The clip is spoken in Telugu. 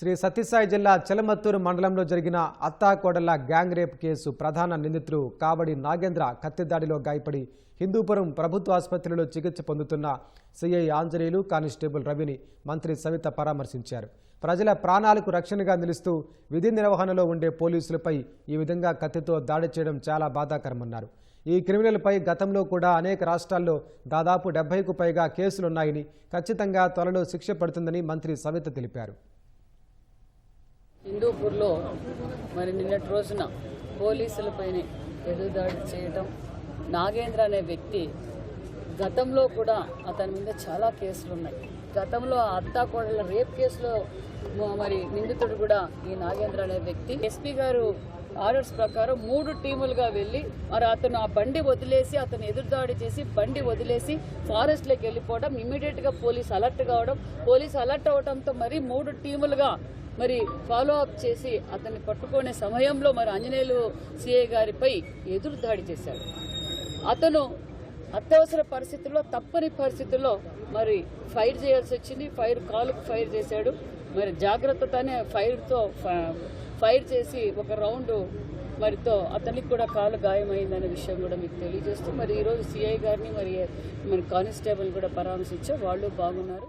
శ్రీ సత్యసాయి జిల్లా చెలమత్తూరు మండలంలో జరిగిన అత్తాకోడళ్ల గ్యాంగ్ రేప్ కేసు ప్రధాన నిందితుడు కావడి నాగేంద్ర కత్తిదాడిలో గాయపడి హిందూపురం ప్రభుత్వ ఆసుపత్రిలో చికిత్స పొందుతున్న సిఐ ఆంజనేయులు కానిస్టేబుల్ రవిని మంత్రి సవిత పరామర్శించారు. ప్రజల ప్రాణాలకు రక్షణగా నిలుస్తూ విధి నిర్వహణలో ఉండే పోలీసులపై ఈ విధంగా కత్తితో దాడి చేయడం చాలా బాధాకరమన్నారు. ఈ క్రిమినల్పై గతంలో కూడా అనేక రాష్ట్రాల్లో దాదాపు 70కు పైగా కేసులున్నాయని, ఖచ్చితంగా త్వరలో శిక్ష పడుతుందని మంత్రి సవిత తెలిపారు. హిందూపూర్లో మరి నిన్నటి రోజున పోలీసులపైన ఎదురుదాడి చేయడం, నాగేంద్ర అనే వ్యక్తి గతంలో కూడా అతని మీద చాలా కేసులు ఉన్నాయి. గతంలో అత్తాకోడళ్ళ రేప్ కేసులో మరి నిందితుడు కూడా ఈ నాగేంద్ర అనే వ్యక్తి. ఎస్పీ గారు ఆర్డర్స్ ప్రకారం 3 టీములుగా వెళ్ళి మరి అతను ఆ బండి వదిలేసి అతను ఎదురుదాడి చేసి బండి వదిలేసి ఫారెస్ట్లోకి వెళ్ళిపోవడం, ఇమీడియట్గా పోలీస్ అలర్ట్ కావడం, పోలీస్ అలర్ట్ అవడంతో మరి 3 టీములుగా మరి ఫాలో అప్ చేసి అతన్ని పట్టుకునే సమయంలో మరి ఆంజనేయులు సిఐ గారిపై ఎదురుదాడి చేశాడు. అతను అత్యవసర పరిస్థితుల్లో, తప్పని పరిస్థితుల్లో మరి ఫైర్ చేయాల్సి వచ్చింది. కాలుకు ఫైర్ చేశాడు. మరి జాగ్రత్తతోనే ఫైర్ చేసి ఒక రౌండ్ మరితో అతనికి కూడా కాలు గాయమైందనే విషయం కూడా మీకు తెలియజేస్తూ మరి ఈరోజు సిఐ గారిని మరి కానిస్టేబుల్ కూడా పరామర్శించారు. వాళ్ళు బాగున్నారు.